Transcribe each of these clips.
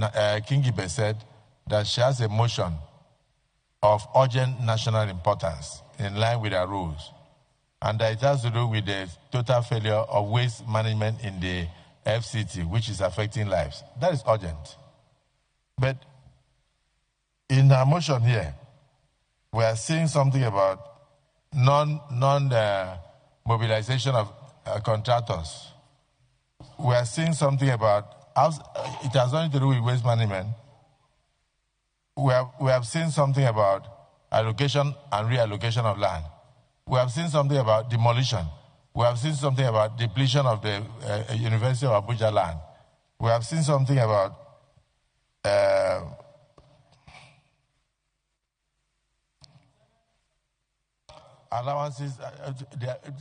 Kingibe said that she has a motion of urgent national importance in line with her rules, and that it has to do with the total failure of waste management in the FCT, which is affecting lives. That is urgent. But in our motion here, we are seeing something about non-mobilization of contractors. We are seeing something about it has nothing to do with waste management. We have seen something about allocation and reallocation of land. We have seen something about demolition. We have seen something about depletion of the University of Abuja land. We have seen something about allowances.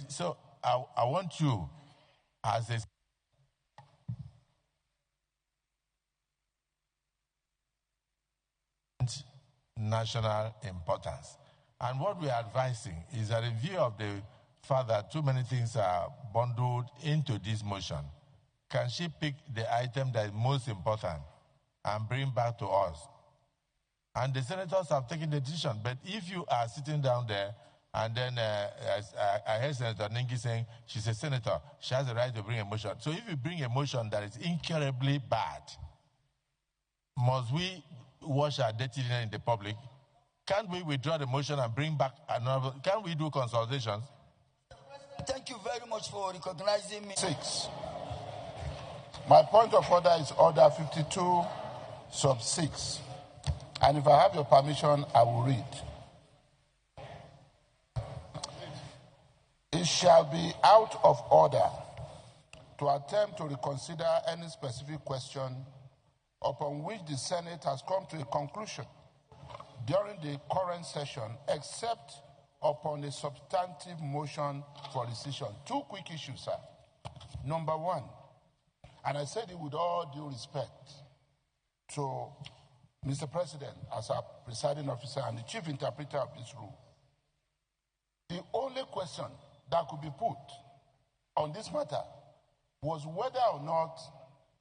So I want you, as a national importance. And what we are advising is that in view of the fact that too many things are bundled into this motion, can she pick the item that is most important and bring back to us? And the senators have taken the decision. But if you are sitting down there and then I heard Senator Ningi saying she's a senator, she has the right to bring a motion. So if you bring a motion that is incurably bad, must we wash our dirty linen in the public? Can't we withdraw the motion and bring back another? Can we do consultations? Thank you very much for recognizing me. 6. My point of order is order 52 sub 6. And if I have your permission, I will read. It shall be out of order to attempt to reconsider any specific question upon which the Senate has come to a conclusion during the current session, except upon a substantive motion for decision. 2 quick issues, sir. Number 1, and I said it with all due respect to Mr. President as our presiding officer and the chief interpreter of this rule, the only question that could be put on this matter was whether or not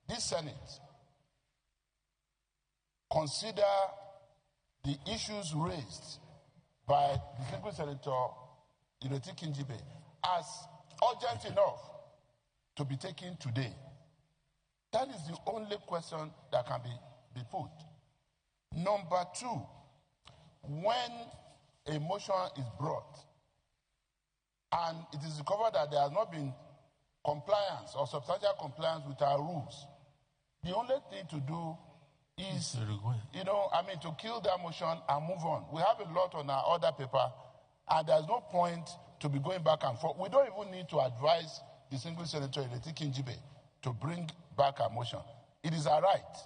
this Senate consider the issues raised by Distinguished Senator Ireti Kingibe as urgent enough to be taken today. That is the only question that can be put. Number 2, when a motion is brought and it is discovered that there has not been compliance or substantial compliance with our rules, the only thing to do is, to kill that motion and move on. We have a lot on our order paper, and there's no point to be going back and forth. We don't even need to advise Distinguished Senator Ireti Kingibe to bring back a motion. It is our right,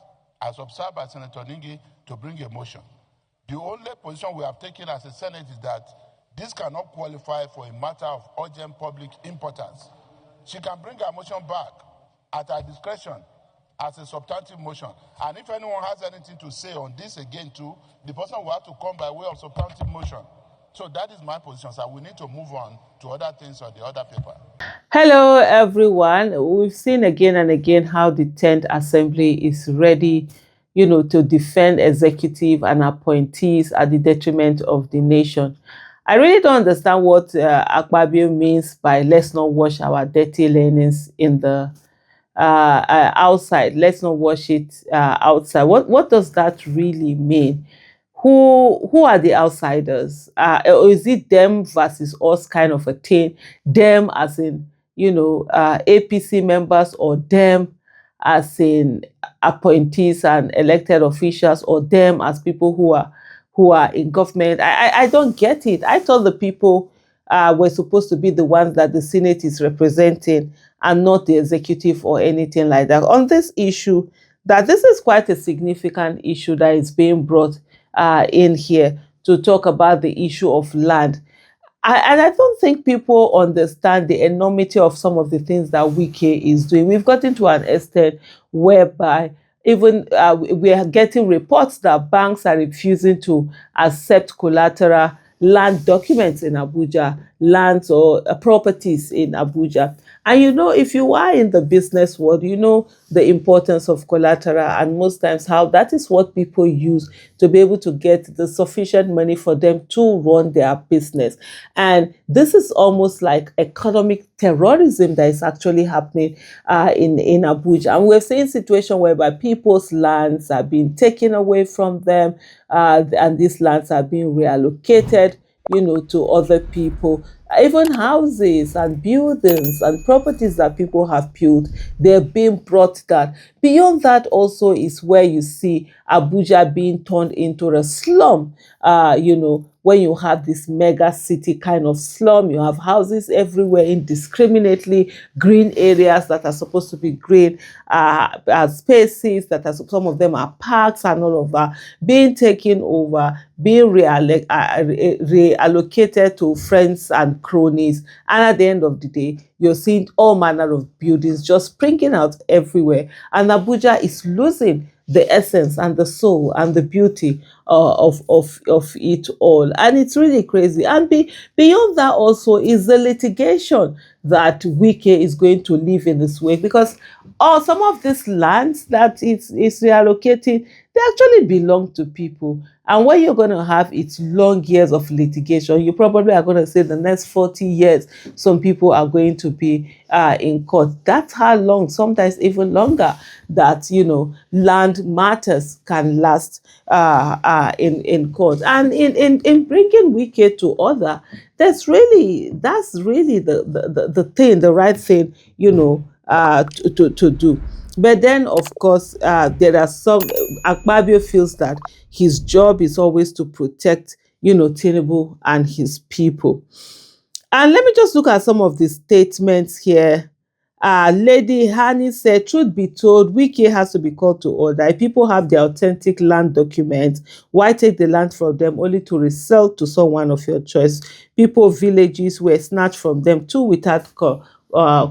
as observed by Senator Ningi, to bring a motion. The only position we have taken as a Senate is that this cannot qualify for a matter of urgent public importance. She can bring her motion back at her discretion as a substantive motion. And if anyone has anything to say on this again too, the person will have to come by way of substantive motion. So that is my position, sir. We need to move on to other things on the other paper. Hello, everyone. We've seen again and again how the 10th Assembly is ready, to defend executive and appointees at the detriment of the nation. I really don't understand what Akpabio means by let's not wash our dirty linens in the outside. Let's not wash it outside. What does that really mean? Who are the outsiders? Or is it them versus us kind of a thing? Them as in APC members, or them as in appointees and elected officials, or them as people who are in government? I don't get it. I thought the people were supposed to be the ones that the Senate is representing, and not the executive or anything like that. On this issue, that this is quite a significant issue that is being brought in here to talk about the issue of land. And I don't think people understand the enormity of some of the things that Wike is doing. We've gotten to an extent whereby even we are getting reports that banks are refusing to accept collateral land documents in Abuja. lands or properties in Abuja. And if you are in the business world, you know the importance of collateral, and most times how that is what people use to be able to get the sufficient money for them to run their business. And this is almost like economic terrorism that is actually happening in Abuja. And we're seeing situations whereby people's lands are being taken away from them, and these lands are being reallocated, to other people. Even houses and buildings and properties that people have built, they're being brought down. Beyond that also is where you see Abuja being turned into a slum. When you have this mega city kind of slum, you have houses everywhere indiscriminately, green areas that are supposed to be green, spaces that are, some of them are parks and all of that, being taken over, being reallocated to friends and cronies. And at the end of the day, you're seeing all manner of buildings just springing out everywhere. And Abuja is losing the essence and the soul and the beauty of it all. And it's really crazy. And beyond that also is the litigation that Wike is going to live in this way, because some of these lands that is reallocating, they actually belong to people. And when you're going to have its long years of litigation, you probably are going to say the next 40 years, some people are going to be in court. That's how long, sometimes even longer, that, land matters can last in court. And in bringing Wike to order, that's really the thing, the right thing, to do. But then, of course, there are some. Akpabio feels that his job is always to protect, Tinubu and his people. And let me just look at some of the statements here. Lady Hani said, truth be told, Wike has to be called to order. If people have their authentic land documents, why take the land from them only to resell to someone of your choice? People, villages were snatched from them too without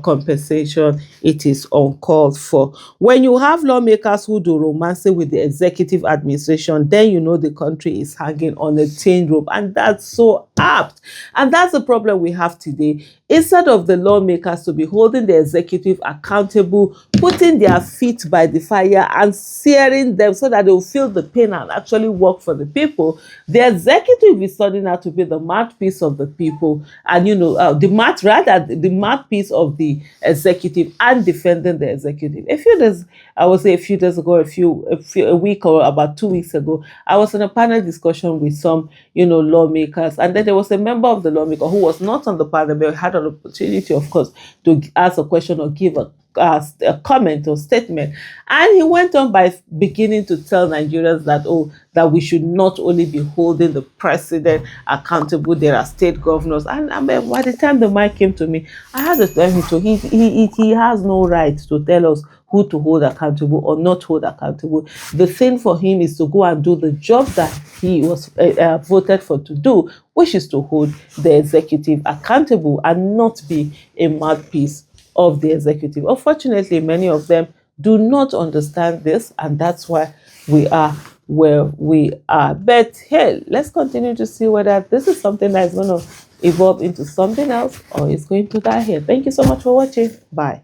compensation. It is uncalled for. When you have lawmakers who do romancing with the executive administration, then the country is hanging on a thin rope, and that's so apt. And that's the problem we have today. Instead of the lawmakers to be holding the executive accountable, putting their feet by the fire and searing them so that they will feel the pain and actually work for the people, the executive is turning out to be the mouthpiece of the people, and the mouthpiece of the executive and defending the executive. I would say a few days ago, a week or about 2 weeks ago, I was in a panel discussion with some, lawmakers, and then there was a member of the lawmaker who was not on the panel, but had an opportunity, of course, to ask a question or give a comment or statement. And he went on by beginning to tell Nigerians that we should not only be holding the president accountable, there are state governors. And by the time the mic came to me, I had to tell him he has no right to tell us who to hold accountable or not hold accountable. The thing for him is to go and do the job that he was voted for to do, which is to hold the executive accountable and not be a mouthpiece of the executive. Unfortunately, many of them do not understand this, and that's why we are where we are. But hey, let's continue to see whether this is something that is going to evolve into something else or it's going to die here. Thank you so much for watching. Bye.